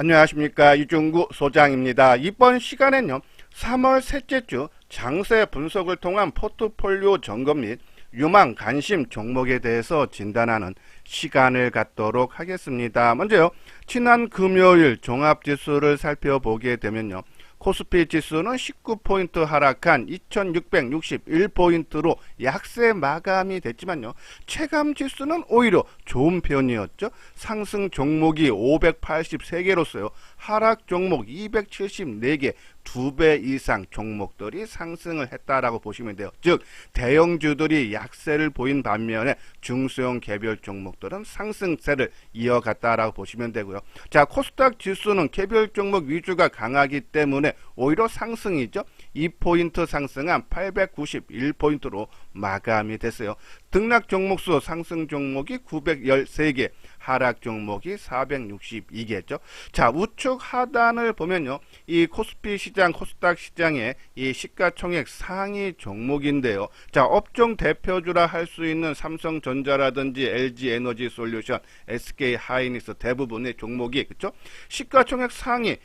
안녕하십니까, 이중구 소장입니다. 이번 시간에는요 3월 셋째 주 장세 분석을 통한 포트폴리오 점검 및 유망 관심 종목에 대해서 진단하는 시간을 갖도록 하겠습니다. 먼저요, 지난 금요일 종합지수를 살펴보게 되면요, 코스피 지수는 19포인트 하락한 2661포인트로 약세 마감이 됐지만요, 체감 지수는 오히려 좋은 편이었죠. 상승 종목이 583개로서요, 하락 종목 274개, 2배 이상 종목들이 상승을 했다라고 보시면 돼요. 즉 대형주들이 약세를 보인 반면에 중소형 개별 종목들은 상승세를 이어갔다라고 보시면 되고요. 자, 코스닥 지수는 개별 종목 위주가 강하기 때문에 오히려 상승이죠. 2포인트 상승한 891포인트로 마감이 됐어요. 등락 종목수 상승 종목이 913개, 하락 종목이 462개죠. 자, 우측 하단을 보면요, 이 코스피 시장, 코스닥 시장의 이 시가총액 상위 종목인데요. 자, 업종 대표주라 할 수 있는 삼성전자라든지 LG에너지솔루션, SK하이닉스 대부분의 종목이, 그쵸? 시가총액 상위,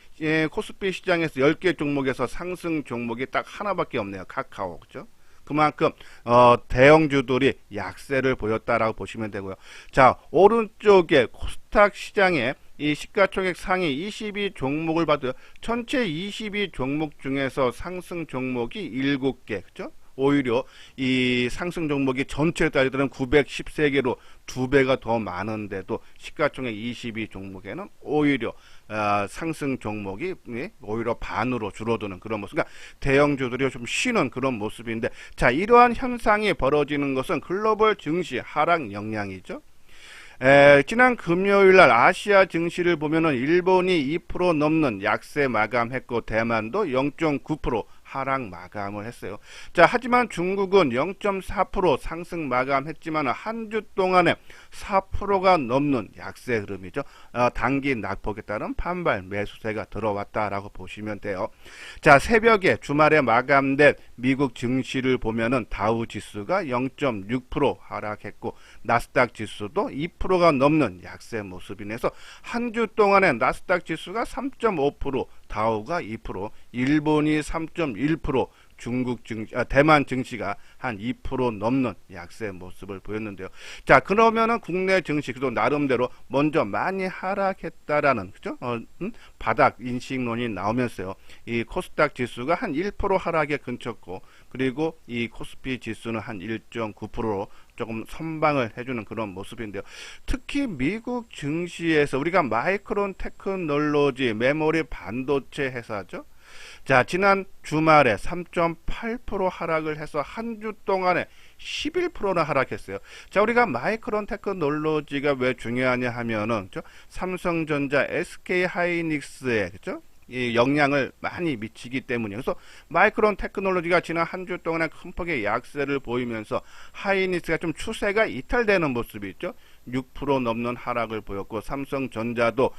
코스피 시장에서 10개 종목에서 상승 종목이 딱 하나밖에 없네요. 카카오, 그죠? 그만큼 대형주들이 약세를 보였다라고 보시면 되고요. 자, 오른쪽에 코스닥 시장에 이 시가총액 상위 22 종목을 봐도 전체 22 종목 중에서 상승 종목이 7개, 그죠? 오히려 이 상승 종목이 전체를 따지더라도 913개로 2배가 더 많은데도 시가총액 22 종목에는 오히려 상승 종목이 오히려 반으로 줄어드는 그런 모습. 그러니까 대형주들이 좀 쉬는 그런 모습인데, 자, 이러한 현상이 벌어지는 것은 글로벌 증시 하락 영향이죠. 지난 금요일날 아시아 증시를 보면은 일본이 2% 넘는 약세 마감했고 대만도 0.9% 하락 마감을 했어요. 자, 하지만 중국은 0.4% 상승 마감했지만 한 주 동안에 4%가 넘는 약세 흐름이죠. 단기 낙폭에 따른 반발 매수세가 들어왔다라고 보시면 돼요. 자, 새벽에 주말에 마감된 미국 증시를 보면은 다우 지수가 0.6% 하락했고 나스닥 지수도 2%가 넘는 약세 모습이네서 한 주 동안에 나스닥 지수가 3.5%, 다우가 2%, 일본이 3.1%, 중국 증시, 대만 증시가 한 2% 넘는 약세 모습을 보였는데요. 자, 그러면은 국내 증시 그도 나름대로 먼저 많이 하락했다라는, 그죠? 바닥 인식론이 나오면서요, 이 코스닥 지수가 한 1% 하락에 근처고, 그리고 이 코스피 지수는 한 1.9%로 조금 선방을 해주는 그런 모습인데요. 특히 미국 증시에서 우리가 마이크론 테크놀로지 메모리 반도체 회사죠. 자, 지난 주말에 3.8% 하락을 해서 한 주 동안에 11%나 하락했어요. 자, 우리가 마이크론 테크놀로지가 왜 중요하냐 하면은, 그죠? 삼성전자, SK하이닉스에, 그죠? 이 영향을 많이 미치기 때문이에요. 그래서 마이크론 테크놀로지가 지난 한 주 동안에 큰 폭의 약세를 보이면서 하이닉스가 좀 추세가 이탈되는 모습이 있죠. 6% 넘는 하락을 보였고 삼성전자도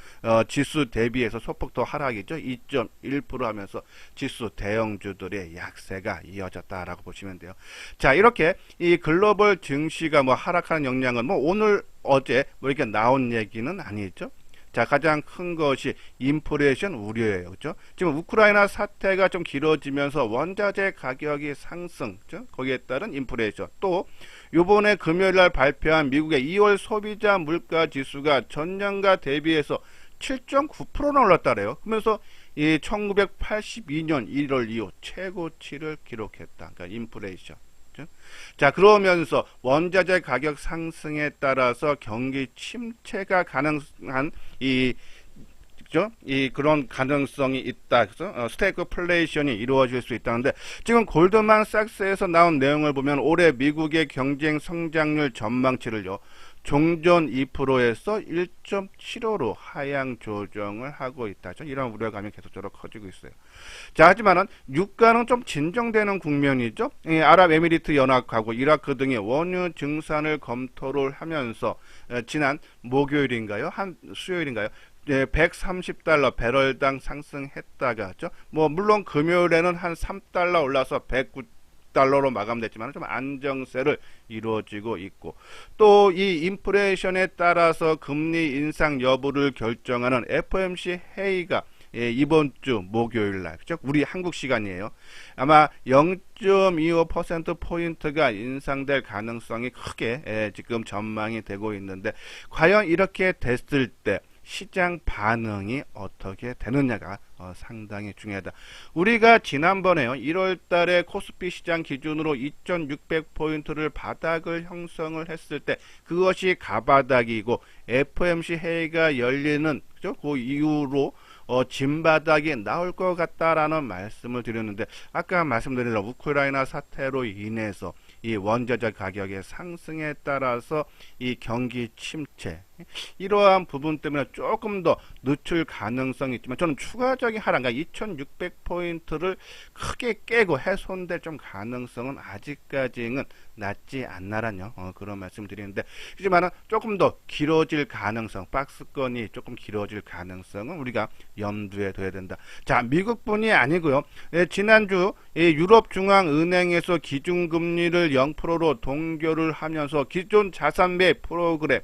지수 대비해서 소폭 더 하락이죠. 2.1% 하면서 지수 대형주들의 약세가 이어졌다라고 보시면 돼요. 자, 이렇게 이 글로벌 증시가 뭐 하락하는 영향은 뭐 오늘 어제 뭐 이렇게 나온 얘기는 아니죠. 자, 가장 큰 것이 인플레이션 우려예요. 그죠? 지금 우크라이나 사태가 좀 길어지면서 원자재 가격이 상승, 그죠? 거기에 따른 인플레이션. 또 요번에 금요일날 발표한 미국의 2월 소비자 물가 지수가 전년과 대비해서 7.9%나 올랐다래요. 그러면서 이 1982년 1월 이후 최고치를 기록했다. 그러니까 인플레이션. 자, 그러면서 원자재 가격 상승에 따라서 경기 침체가 가능한 그런 가능성이 있다. 그래서 스태그플레이션이 이루어질 수 있다는데, 지금 골드만삭스에서 나온 내용을 보면 올해 미국의 경쟁 성장률 전망치를요, 종전 2%에서 1.75로 하향 조정을 하고 있다. 이런 우려감이 계속적으로 커지고 있어요. 자, 하지만은 유가는 좀 진정되는 국면이죠. 아랍에미리트 연합하고 이라크 등의 원유 증산을 검토를 하면서 지난 목요일인가요? 수요일인가요? 130달러 배럴당 상승했다가, 뭐 물론 금요일에는 한 3달러 올라서 109 6달러로 마감됐지만 좀 안정세를 이루어지고 있고, 또 이 인플레이션에 따라서 금리 인상 여부를 결정하는 FOMC 회의가 이번 주 목요일 날, 그죠? 우리 한국 시간이에요. 아마 0.25%포인트가 인상될 가능성이 크게 지금 전망이 되고 있는데, 과연 이렇게 됐을 때 시장 반응이 어떻게 되느냐가 상당히 중요하다. 우리가 지난번에요, 1월 달에 코스피 시장 기준으로 2600포인트를 바닥을 형성을 했을 때 그것이 가바닥이고, FOMC 회의가 열리는, 그죠? 그 이후로 진바닥이 나올 것 같다라는 말씀을 드렸는데, 아까 말씀드린 우크라이나 사태로 인해서 이 원자재 가격의 상승에 따라서 이 경기 침체, 이러한 부분 때문에 조금 더 늦출 가능성이 있지만, 저는 추가적인 하락, 2600포인트를 크게 깨고 훼손될 좀 가능성은 아직까지는 낮지 않나라뇨. 그런 말씀 드리는데, 하지만 조금 더 길어질 가능성, 박스권이 조금 길어질 가능성은 우리가 염두에 둬야 된다. 자, 미국뿐이 아니고요. 지난주 유럽중앙은행에서 기준금리를 0%로 동결을 하면서 기존 자산 매입 프로그램,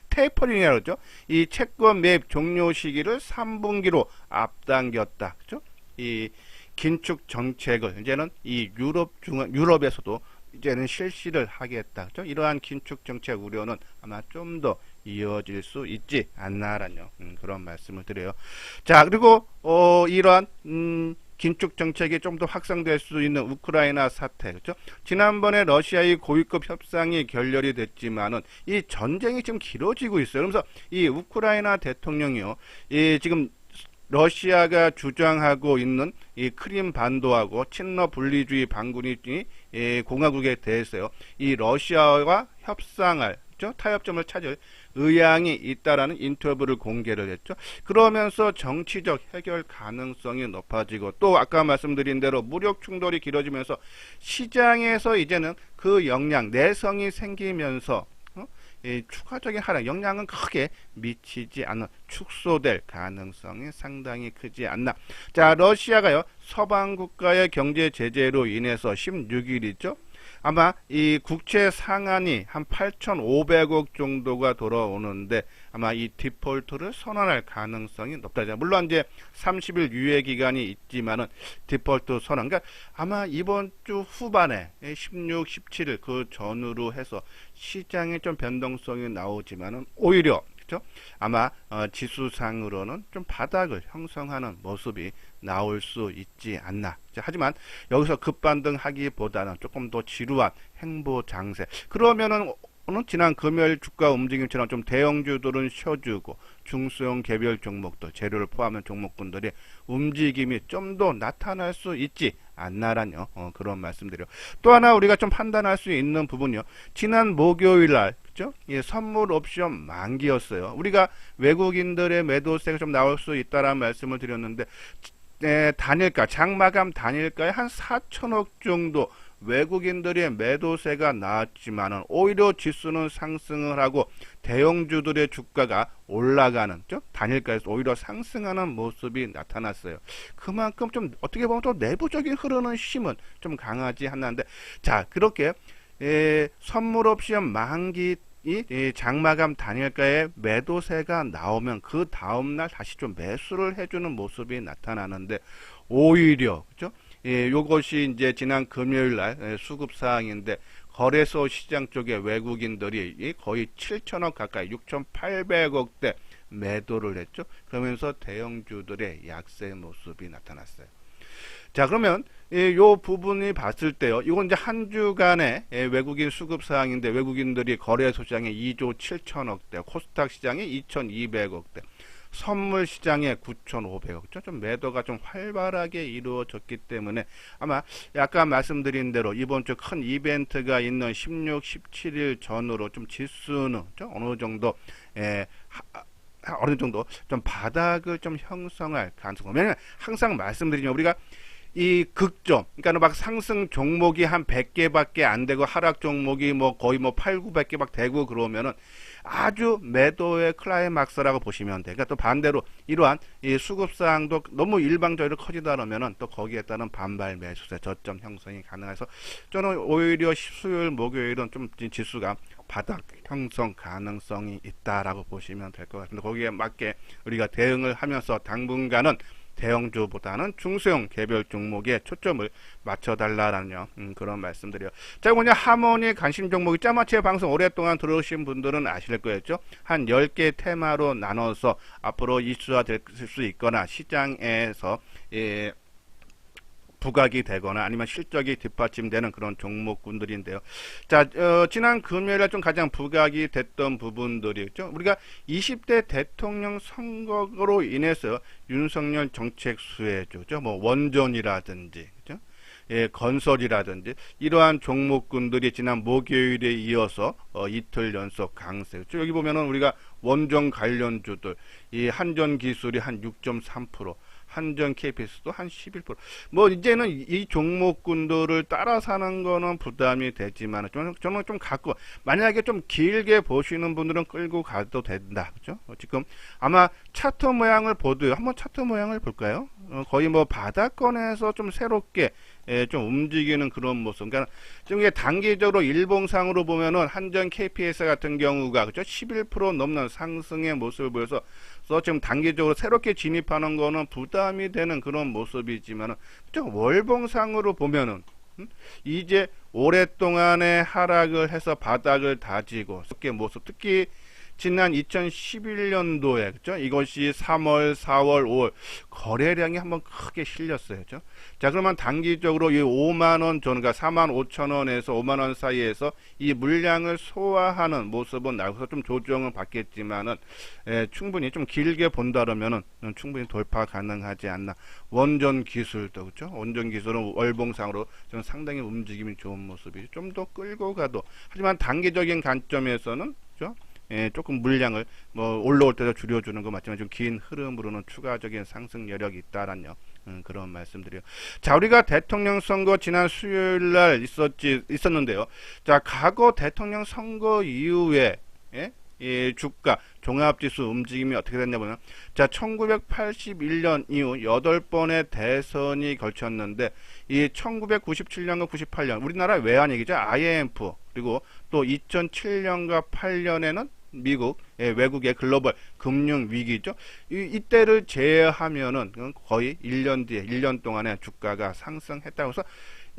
테이퍼링이라고 그러죠. 이 채권 매입 종료 시기를 3분기로 앞당겼다. 그죠? 이 긴축 정책을 이제는 이 유럽에서도 이제는 실시를 하겠다. 그죠? 이러한 긴축 정책 우려는 아마 좀 더 이어질 수 있지 않나라뇨. 그런 말씀을 드려요. 자, 그리고 이러한 긴축 정책이 좀 더 확산될 수 있는 우크라이나 사태, 그렇죠? 지난번에 러시아의 고위급 협상이 결렬이 됐지만은 이 전쟁이 지금 길어지고 있어요. 그러면서 이 우크라이나 대통령이요, 지금 러시아가 주장하고 있는 이 크림 반도하고 친러 분리주의 반군이 공화국에 대해서요, 이 러시아와 협상할, 그렇죠? 타협점을 찾을 의향이 있다라는 인터뷰를 공개를 했죠. 그러면서 정치적 해결 가능성이 높아지고, 또 아까 말씀드린 대로 무력 충돌이 길어지면서 시장에서 이제는 그 영향, 내성이 생기면서 이 추가적인 하락, 영향은 크게 미치지 않는, 축소될 가능성이 상당히 크지 않나. 자, 러시아가요, 서방 국가의 경제 제재로 인해서 16일이죠. 아마 이 국채 상한이 한 8,500억 정도가 돌아오는데, 아마 이 디폴트를 선언할 가능성이 높다. 물론 이제 30일 유예 기간이 있지만은 디폴트 선언, 그러니까 아마 이번 주 후반에 16, 17일 그 전후로 해서 시장에 좀 변동성이 나오지만은 오히려, 그렇죠? 아마 지수상으로는 좀 바닥을 형성하는 모습이 나올 수 있지 않나. 하지만 여기서 급반등하기보다는 조금 더 지루한 행보 장세. 그러면은 오늘 지난 금요일 주가 움직임처럼 좀 대형주들은 쉬어주고 중소형 개별 종목들, 재료를 포함한 종목군들의 움직임이 좀 더 나타날 수 있지 않나라뇨. 그런 말씀드려요. 또 하나 우리가 좀 판단할 수 있는 부분이요, 지난 목요일 날, 그죠? 예, 선물 옵션 만기였어요. 우리가 외국인들의 매도세가 좀 나올 수 있다라는 말씀을 드렸는데, 단일가, 장마감 단일가에 한 4천억 정도 외국인들의 매도세가 나왔지만은 오히려 지수는 상승을 하고 대형주들의 주가가 올라가는, 단일가에서 오히려 상승하는 모습이 나타났어요. 그만큼 좀 어떻게 보면 또 내부적인 흐르는 힘은 좀 강하지 않는데, 자, 그렇게 선물 옵션 만기 이 장마감 단일가에 매도세가 나오면 그 다음날 다시 좀 매수를 해주는 모습이 나타나는데, 오히려, 그죠? 요것이 이제 지난 금요일 날 수급 사항인데, 거래소 시장 쪽에 외국인들이 거의 7천억 가까이 6,800억대 매도를 했죠. 그러면서 대형주들의 약세 모습이 나타났어요. 자, 그러면 요 부분이 봤을 때요, 이건 이제 한 주간의 외국인 수급 사항인데, 외국인들이 거래소 시장에 2조 7천억대, 코스닥 시장에 2,200억대, 선물 시장에 9,500억, 좀 매도가 좀 활발하게 이루어졌기 때문에 아마 약간 말씀드린 대로 이번 주 큰 이벤트가 있는 16, 17일 전후로 좀 지수는 좀 어느 정도 좀 바닥을 좀 형성할 가능성. 왜냐면 항상 말씀드리면 우리가 이 극점, 그러니까 막 상승 종목이 한 100개밖에 안 되고 하락 종목이 뭐 거의 뭐 8, 900개 막 되고 그러면은 아주 매도의 클라이막스라고 보시면 돼. 그러니까 또 반대로 이러한 이 수급상도 너무 일방적으로 커지다 그러면은 또 거기에 따른 반발 매수세 저점 형성이 가능해서 저는 오히려 수요일, 목요일은 좀 지수가 바닥 형성 가능성이 있다라고 보시면 될 것 같습니다. 거기에 맞게 우리가 대응을 하면서 당분간은 대형주보다는 중소형 개별 종목에 초점을 맞춰달라라는 그런 말씀드려요. 자, 뭐냐 하모니 관심 종목이 짜마치의 방송 오랫동안 들어오신 분들은 아실 거였죠. 한 10개 테마로 나눠서 앞으로 이슈화 될 수 있거나 시장에서 부각이 되거나 아니면 실적이 뒷받침되는 그런 종목군들인데요. 자, 지난 금요일에 좀 가장 부각이 됐던 부분들이었죠. 우리가 20대 대통령 선거로 인해서 윤석열 정책 수혜주죠. 뭐 원전이라든지, 그죠? 예, 건설이라든지 이러한 종목군들이 지난 목요일에 이어서 이틀 연속 강세. 여기 보면은 우리가 원전 관련주들, 이 한전 기술이 한 6.3%. 한전 KPS도 한 11%. 뭐 이제는 이 종목군들을 따라 사는 거는 부담이 되지만 저는 좀 갖고 만약에 좀 길게 보시는 분들은 끌고 가도 된다. 그죠? 지금 아마 차트 모양을 보도요. 한번 차트 모양을 볼까요? 거의 뭐 바닥권에서 좀 새롭게 좀 움직이는 그런 모습. 그러니까 지금 이게 단기적으로 일봉상으로 보면은 한전 KPS 같은 경우가 그죠? 11% 넘는 상승의 모습을 보여서 지금 단기적으로 새롭게 진입하는 거는 부담이 되는 그런 모습이지만은 좀 월봉상으로 보면은 이제 오랫동안의 하락을 해서 바닥을 다지고 모습 특히 지난 2011년도에 그죠? 이것이 3월, 4월, 5월 거래량이 한번 크게 실렸어요. 그죠? 자, 그러면 단기적으로 이 5만 원 전, 그러니까 4만 5천 원에서 5만 원 사이에서 이 물량을 소화하는 모습은 나와서 좀 조정을 받겠지만은 충분히 좀 길게 본다면은 충분히 돌파 가능하지 않나. 원전 기술도 그죠? 원전 기술은 월봉상으로 좀 상당히 움직임이 좋은 모습이 좀 더 끌고 가도 하지만 단기적인 관점에서는 그죠? 조금 물량을 뭐 올라올 때도 줄여주는 거 맞지만 좀 긴 흐름으로는 추가적인 상승 여력이 있다라는 그런 말씀드려요. 자, 우리가 대통령 선거 지난 수요일 날 있었는데요. 자, 과거 대통령 선거 이후에 이 주가 종합지수 움직임이 어떻게 됐냐면 자 1981년 이후 8번의 대선이 걸쳤는데 이 1997년과 98년 우리나라 외환위기죠. IMF 그리고 또 2007년과 8년에는 미국 외국의 글로벌 금융 위기죠. 이때를 제외하면은 거의 1년 뒤에 1년 동안에 주가가 상승했다고 해서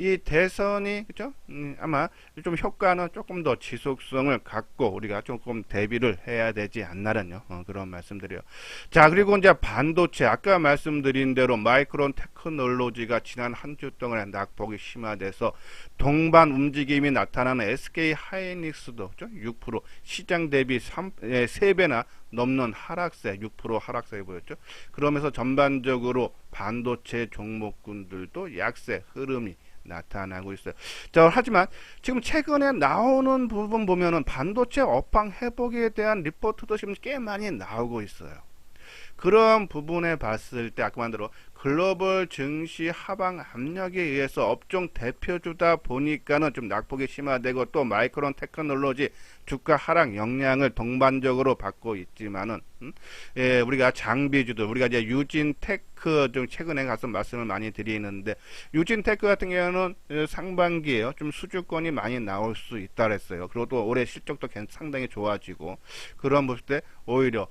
이 대선이 그죠? 아마 좀 효과는 조금 더 지속성을 갖고 우리가 조금 대비를 해야 되지 않나라는 그런 말씀드려요. 자, 그리고 이제 반도체 아까 말씀드린 대로 마이크론 테크놀로지가 지난 한 주 동안 낙폭이 심화돼서 동반 움직임이 나타나는 SK 하이닉스도 6% 시장 대비 3배나 넘는 하락세 6% 하락세 보였죠. 그러면서 전반적으로 반도체 종목군들도 약세 흐름이 나타나고 있어요. 자, 하지만 지금 최근에 나오는 부분 보면은 반도체 업황 회복에 대한 리포트도 지금 꽤 많이 나오고 있어요. 그런 부분에 봤을 때 아까 말대로 글로벌 증시 하방 압력에 의해서 업종 대표주다 보니까는 좀 낙폭이 심화되고 또 마이크론 테크놀로지 주가 하락 영향을 동반적으로 받고 있지만은 우리가 장비주들 우리가 이제 유진테크 좀 최근에 가서 말씀을 많이 드리는데 유진테크 같은 경우는 상반기에요 좀 수주권이 많이 나올 수 있다 그랬어요. 그리고 또 올해 실적도 상당히 좋아지고 그런 모습 때 오히려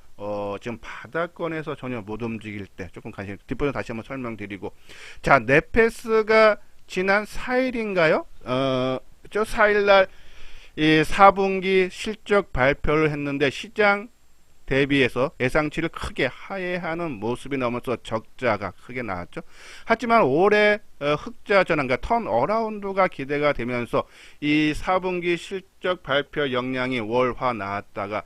지금 바닥권에서 전혀 못 움직일 때 조금 관심 뒷부분 다시 한번 설명드리고 자 네페스가 지난 4일인가요? 저 4일날 이 4분기 실적 발표를 했는데 시장 대비해서 예상치를 크게 하회하는 모습이 나오면서 적자가 크게 나왔죠. 하지만 올해 흑자 전환, 그러니까 턴어라운드가 기대가 되면서 이 4분기 실적 실적 발표 역량이 월, 화 나왔다가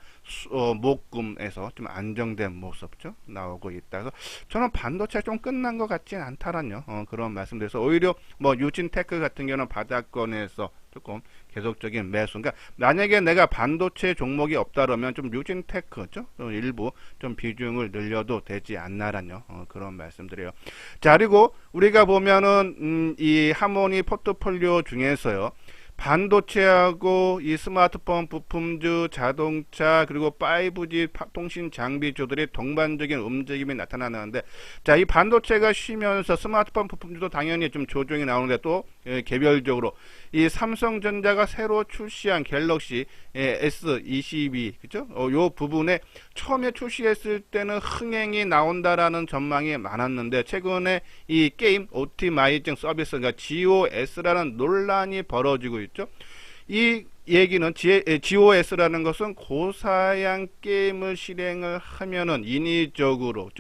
목금에서 좀 안정된 모습죠 나오고 있다. 그래서 저는 반도체 좀 끝난 것 같지는 않다라는 그런 말씀드려서 오히려 뭐 유진테크 같은 경우는 바닥권에서 조금 계속적인 매수. 그러니까 만약에 내가 반도체 종목이 없다 그러면 좀 유진테크죠 일부 좀 비중을 늘려도 되지 않나라는 그런 말씀드려요. 자, 그리고 우리가 보면은 이 하모니 포트폴리오 중에서요. 반도체하고 이 스마트폰 부품주, 자동차, 그리고 5G 통신 장비주들이 동반적인 움직임이 나타나는데, 자, 이 반도체가 쉬면서 스마트폰 부품주도 당연히 좀 조정이 나오는데 또 개별적으로 이 삼성전자가 새로 출시한 갤럭시 S22, 그죠? 요 부분에 처음에 출시했을 때는 흥행이 나온다라는 전망이 많았는데 최근에 이 게임 오티마이징 서비스, 그러니까 GOS라는 논란이 벌어지고 있죠. 이 얘기는 GOS라는 것은 고사양 게임을 실행을 하면은 인위적으로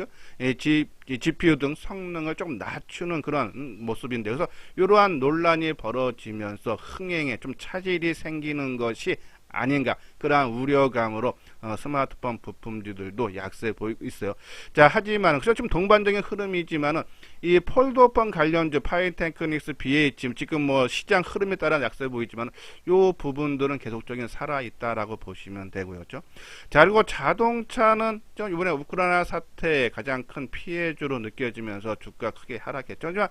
GPU 등 성능을 조금 낮추는 그런 모습인데, 그래서 이러한 논란이 벌어지면서 흥행에 좀 차질이 생기는 것이 아닌가, 그러한 우려감으로 스마트폰 부품주들도 약세 보이고 있어요. 자, 하지만 그래서 좀 동반적인 흐름이지만은 이 폴더폰 관련주 파이테크닉스, BH 지금 뭐 시장 흐름에 따라 약세 보이지만 요 부분들은 계속적인 살아 있다라고 보시면 되고요. 그렇죠? 자, 그리고 자동차는 이번에 우크라이나 사태의 가장 큰 피해주로 느껴지면서 주가 크게 하락했죠. 하지만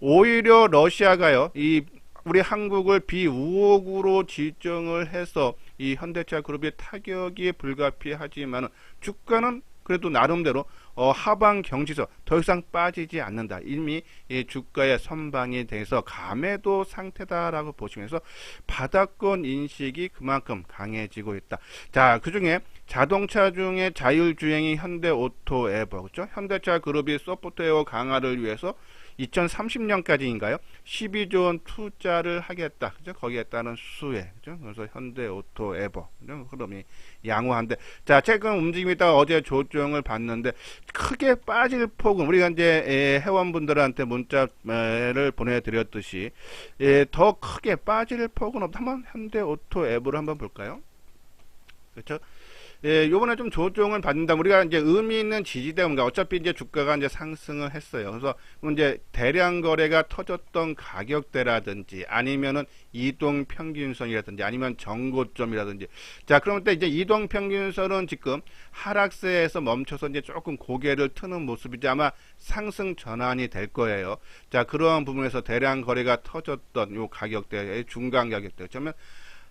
오히려 러시아가요, 우리 한국을 비우혹으로 지정을 해서 이 현대차 그룹의 타격이 불가피하지만 주가는 그래도 나름대로 하방 경지서 더 이상 빠지지 않는다. 이미 주가의 선방이 돼서 감해도 상태다라고 보시면서 바닥권 인식이 그만큼 강해지고 있다. 자, 그중에 자동차 중에 자율주행이 현대오토에버, 그렇죠? 현대차 그룹이 소프트웨어 강화를 위해서 2030년까지인가요? 12조 원 투자를 하겠다. 그죠? 거기에 따른 수혜. 그죠? 그래서 현대오토에버. 흐름이 양호한데. 자, 최근 움직임이 있다가 어제 조정을 봤는데 크게 빠질 폭은 우리가 이제 회원분들한테 문자를 보내드렸듯이 더 크게 빠질 폭은 없다. 한번 현대오토에버를 한번 볼까요? 그렇죠? 요번에 좀 조정을 받는다. 우리가 이제 의미 있는 지지대인가, 어차피 이제 주가가 이제 상승을 했어요. 그래서 이제 대량 거래가 터졌던 가격대라든지 아니면은 이동 평균선이라든지 아니면 정고점이라든지. 자, 그러면 때 이제 이동 평균선은 지금 하락세에서 멈춰서 이제 조금 고개를 트는 모습이지 아마 상승 전환이 될 거예요. 자, 그러한 부분에서 대량 거래가 터졌던 요 가격대, 중간 가격대. 그러면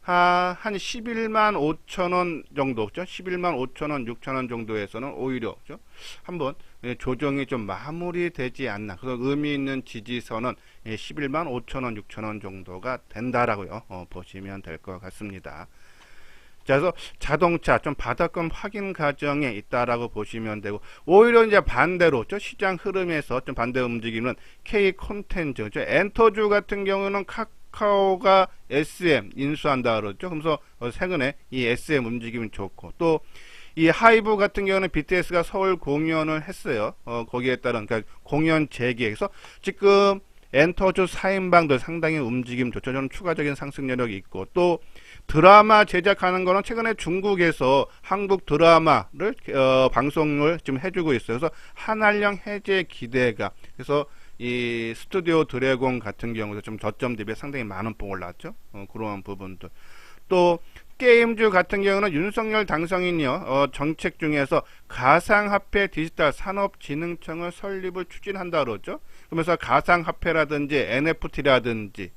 한 11만 5천 원 정도, 그죠? 11만 5천 원, 6천 원 정도에서는 오히려, 그죠? 한번 조정이 좀 마무리되지 않나. 그래서 의미 있는 지지선은 11만 5천 원, 6천 원 정도가 된다라고요. 보시면 될 것 같습니다. 자, 그래서 자동차 좀 바닥권 확인 과정에 있다라고 보시면 되고, 오히려 이제 반대로 시장 흐름에서 좀 반대 움직임은 K 콘텐츠, 엔터주 같은 경우는 카카오가 SM 인수한다 그러죠. 그래서 최근에 이 SM 움직임이 좋고, 또 이 하이브 같은 경우는 BTS가 서울 공연을 했어요. 거기에 따른 그러니까 공연 재개해서 지금 엔터주 4인방들 상당히 움직임 좋죠. 저는 추가적인 상승 여력이 있고, 또 드라마 제작하는 거는 최근에 중국에서 한국 드라마를 방송을 지금 해주고 있어요. 그래서 한알령 해제 기대가, 그래서 이 스튜디오 드래곤 같은 경우도 좀 저점 대비 상당히 많은 폭을 났죠. 그런 부분들. 또 게임주 같은 경우는 윤석열 당선인이요, 정책 중에서 가상화폐 디지털 산업진흥청을 설립을 추진한다 그러죠. 그러면서 가상화폐라든지 NFT라든지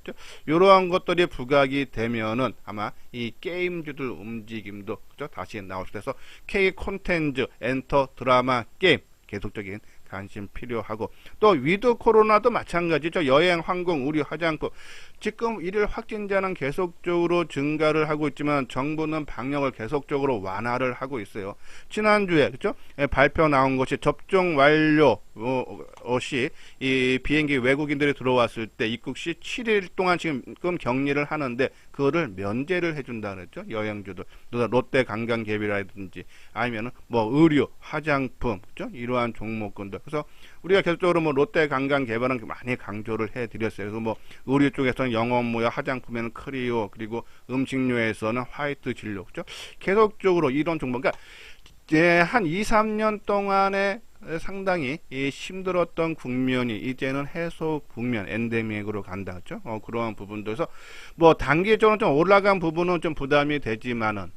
이러한 것들이 부각이 되면은 아마 이 게임주들 움직임도, 그죠? 다시 나올 수 있어서 K 콘텐츠, 엔터, 드라마, 게임 계속적인 관심 필요하고, 또 위드 코로나도 마찬가지죠. 여행, 항공, 의류, 화장품. 지금 일일 확진자는 계속적으로 증가를 하고 있지만 정부는 방역을 계속적으로 완화를 하고 있어요. 지난주에, 그죠? 발표 나온 것이 접종 완료 시 이 비행기 외국인들이 들어왔을 때 입국 시 7일 동안 지금 격리를 하는데, 그거를 면제를 해준다 그랬죠. 여행주들, 롯데 관광개비라든지 아니면은 뭐 의류, 화장품, 그죠? 이러한 종목군들. 그래서 우리가 계속적으로 뭐 롯데 관광개발은 많이 강조를 해드렸어요. 그래서 뭐 의류 쪽에서는 영업무역, 화장품에는 크리오, 그리고 음식료에서는 화이트 진로, 그죠? 계속적으로 이런 종목, 그러니까 이제 한 2, 3년 동안에 상당히 힘들었던 국면이 이제는 해소 국면, 엔데믹으로 간다, 그죠? 그러한 부분들에서 뭐 단기적으로 좀 올라간 부분은 좀 부담이 되지만은,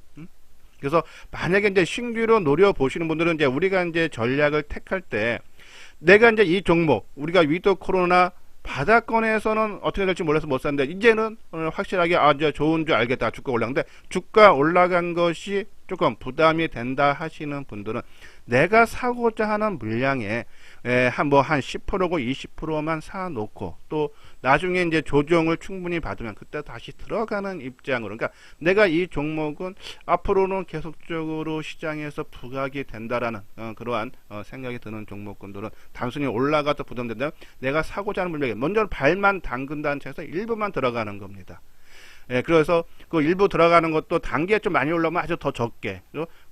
그래서 만약에 이제 신규로 노려보시는 분들은 이제 우리가 이제 전략을 택할 때 내가 이제 이 종목, 우리가 위드 코로나 바닥권에서는 어떻게 될지 몰라서 못 샀는데 이제는 확실하게 이제 좋은 줄 알겠다. 주가 올라갔는데 주가 올라간 것이 조금 부담이 된다 하시는 분들은 내가 사고자 하는 물량에 한 10%고 20%만 사놓고 또 나중에 이제 조정을 충분히 받으면 그때 다시 들어가는 입장으로, 그러니까 내가 이 종목은 앞으로는 계속적으로 시장에서 부각이 된다라는 그러한 생각이 드는 종목군들은 단순히 올라가서 부담된다면 내가 사고자 하는 물량에 먼저 발만 담근다는 차에서 일부만 들어가는 겁니다. 그래서 그 일부 들어가는 것도 단계에 좀 많이 올라오면 아주 더 적게,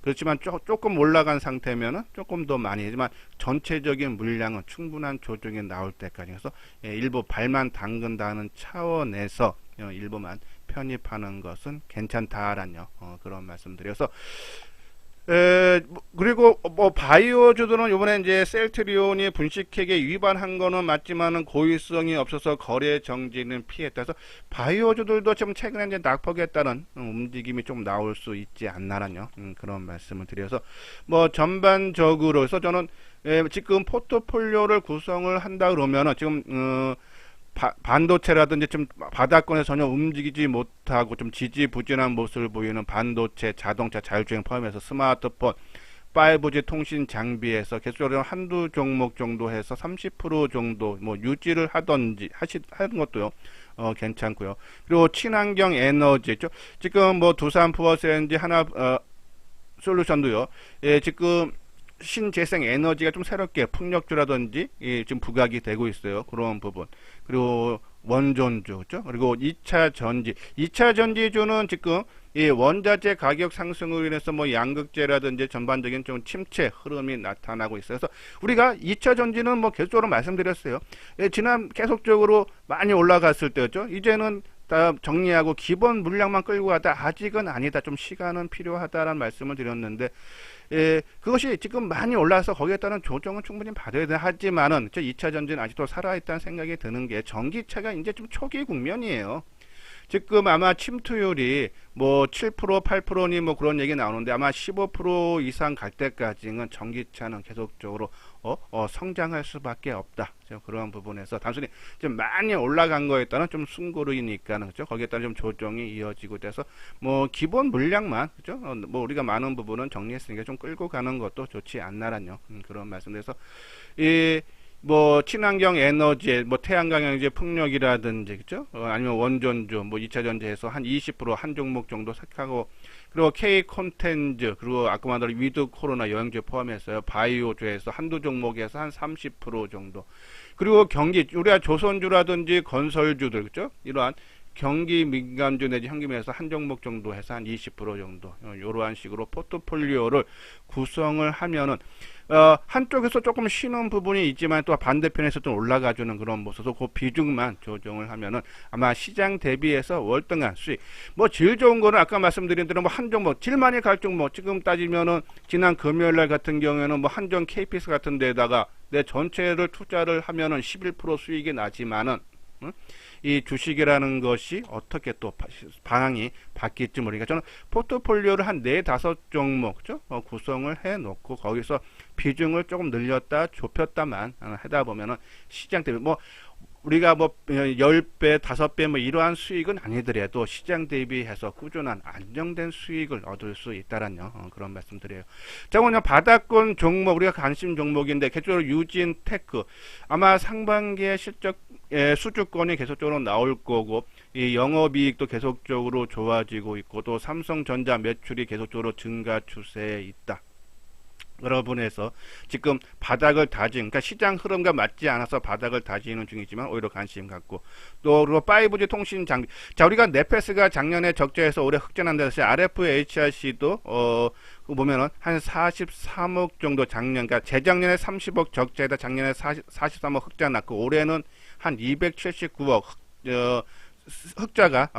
그렇지만 조금 올라간 상태면은 조금 더 많이, 하지만 전체적인 물량은 충분한 조정이 나올 때까지 해서 일부 발만 담근다는 차원에서 일부만 편입하는 것은 괜찮다라는 그런 말씀드려서, 그리고 뭐 바이오주들은 이번에 이제 셀트리온이 분식회계 위반한 거는 맞지만은 고의성이 없어서 거래 정지는 피했다. 그래서 바이오주들도 좀 최근에 이제 낙폭에 따른 움직임이 좀 나올 수 있지 않나라는 그런 말씀을 드려서 뭐 전반적으로 해서 저는 지금 포트폴리오를 구성을 한다 그러면은 지금 반도체라든지 좀 바닥권에 전혀 움직이지 못하고 좀 지지부진한 모습을 보이는 반도체, 자동차, 자율주행 포함해서 스마트폰, 5G 통신 장비에서 계속적으로 한두 종목 정도 해서 30% 정도 뭐 유지를 하던지 하는 것도요. 괜찮고요. 그리고 친환경 에너지 있죠. 지금 뭐 두산 포어스엔지 하나 솔루션도요. 지금 신재생 에너지가 좀 새롭게 풍력주라든지 지금 부각이 되고 있어요. 그런 부분. 그리고 원전주, 그렇죠? 그리고 2차 전지. 2차 전지주는 지금 이 원자재 가격 상승으로 인해서 뭐 양극재라든지 전반적인 좀 침체 흐름이 나타나고 있어요. 그래서 우리가 2차 전지는 뭐 계속적으로 말씀드렸어요. 지난 계속적으로 많이 올라갔을 때였죠. 이제는 다 정리하고 기본 물량만 끌고 가다 아직은 아니다. 좀 시간은 필요하다라는 말씀을 드렸는데, 그것이 지금 많이 올라서 거기에 따른 조정은 충분히 받아야 돼. 하지만은 2차 전지는 아직도 살아있다는 생각이 드는 게 전기차가 이제 좀 초기 국면이에요. 지금 아마 침투율이 뭐 7%, 8%니 뭐 그런 얘기 나오는데 아마 15% 이상 갈 때까지는 전기차는 계속적으로 성장할 수밖에 없다. 그런 부분에서 단순히 좀 많이 올라간 거에 따른 좀 승고르이니까는, 그죠? 거기에 따른 좀 조정이 이어지고 돼서 뭐 기본 물량만, 그죠? 뭐 우리가 많은 부분은 정리했으니까 좀 끌고 가는 것도 좋지 않나라뇨. 그런 말씀드려서 뭐 친환경 에너지, 뭐 태양광 에너지 풍력이라든지, 그죠? 아니면 원전주, 뭐 2차 전지에서 한 20% 종목 정도 색하고, 그리고 K 콘텐츠, 그리고 아까 말한 위드 코로나 여행주 포함해서요, 바이오주에서 한두 종목에서 한 30% 정도. 그리고 경기, 우리가 조선주라든지 건설주들, 그죠? 이러한 경기 민감주 내지 현금에서 한 종목 정도 해서 한 20% 정도, 이러한 식으로 포트폴리오를 구성을 하면은 한쪽에서 조금 쉬는 부분이 있지만 또 반대편에서 좀 올라가주는 그런 모습으로 그 비중만 조정을 하면은 아마 시장 대비해서 월등한 수익, 뭐 질 좋은 거는 아까 말씀드린 대로 뭐 한 종목, 질 많이 갈 종목, 지금 따지면은 지난 금요일날 같은 경우에는 뭐 한전 KPS 같은 데다가 내 전체를 투자를 하면은 11% 수익이 나지만은, 이 주식이라는 것이 어떻게 또 방향이 바뀔지 모르니까 저는 포트폴리오를 한 4, 5종목, 그죠? 구성을 해 놓고 거기서 비중을 조금 늘렸다 좁혔다만 하다 보면은 시장 대비 뭐 우리가 뭐 10배, 5배 뭐 이러한 수익은 아니더라도 시장 대비해서 꾸준한 안정된 수익을 얻을 수 있다라는 그런 말씀드려요. 자, 오늘 바닥권 종목, 우리가 관심 종목인데 개조로 유진 테크 아마 상반기에 실적 수주권이 계속적으로 나올 거고, 이 영업이익도 계속적으로 좋아지고 있고, 또 삼성전자 매출이 계속적으로 증가 추세에 있다. 여러분에서 지금 바닥을 다진, 그러니까 시장 흐름과 맞지 않아서 바닥을 다지는 중이지만 오히려 관심 갖고, 또 그리고 5G 통신 장비. 자, 우리가 네페스가 작년에 적자에서 올해 흑전한다 해서 RFHRC도 보면은 한 43억 정도 작년, 그러니까 재작년에 30억 적자에다 작년에 43억 흑자 났고, 올해는 한 279억 흑자가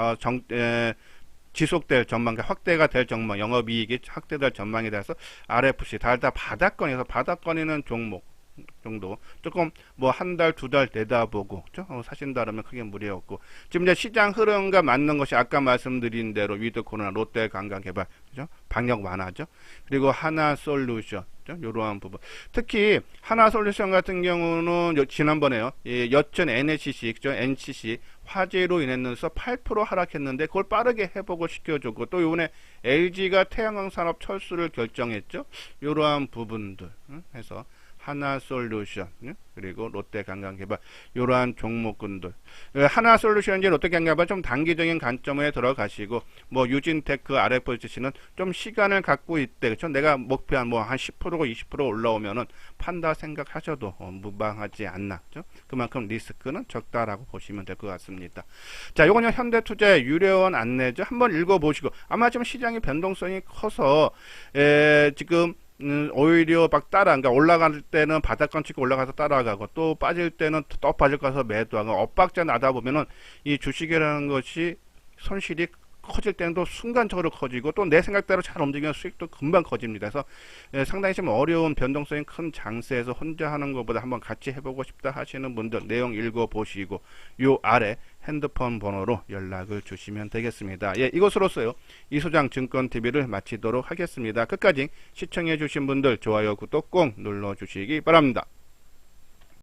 지속될 전망, 확대가 될 전망, 영업이익이 확대될 전망에 대해서 RFC 다 바닥권에서 바닥권이는 종목 정도 조금 뭐 한 달, 두 달 내다보고 사신다라면 크게 무리 없고, 지금 이제 시장 흐름과 맞는 것이 아까 말씀드린 대로 위드 코로나, 롯데 관광개발, 그죠? 방역 완화죠. 그리고 하나솔루션, 이러한 부분. 특히 하나솔루션 같은 경우는 지난번에요, 여천 NCC, 그죠? NCC 화재로 인해서 8% 하락했는데 그걸 빠르게 회복을 시켜줬고, 또 이번에 LG가 태양광 산업 철수를 결정했죠. 이러한 부분들 해서 하나솔루션, 그리고 롯데관광개발, 이러한 종목군들. 하나솔루션인지 롯데관광개발 좀 단기적인 관점에 들어가시고, 뭐 유진테크, RFC는 좀 시간을 갖고 있대. 그렇죠? 내가 목표한 뭐 한 10%고 20% 올라오면은 판다 생각하셔도 무방하지 않나. 그렇죠? 그만큼 리스크는 적다라고 보시면 될 것 같습니다. 자, 요건요 현대투자의 유료원 안내죠. 한번 읽어보시고, 아마 좀 시장의 변동성이 커서 지금 오히려 막 그러니까 올라갈 때는 바닥권 치고 올라가서 따라가고, 또 빠질 때는 또 빠질 거서 매도하고, 엇박자 나다 보면은 이 주식이라는 것이 손실이 커질 때는 또 순간적으로 커지고, 또 내 생각대로 잘 움직이면 수익도 금방 커집니다. 그래서 상당히 좀 어려운 변동성이 큰 장세에서 혼자 하는 것보다 한번 같이 해보고 싶다 하시는 분들 내용 읽어보시고 요 아래 핸드폰 번호로 연락을 주시면 되겠습니다. 예, 이것으로서요 이소장 증권TV를 마치도록 하겠습니다. 끝까지 시청해 주신 분들 좋아요, 구독 꼭 눌러주시기 바랍니다.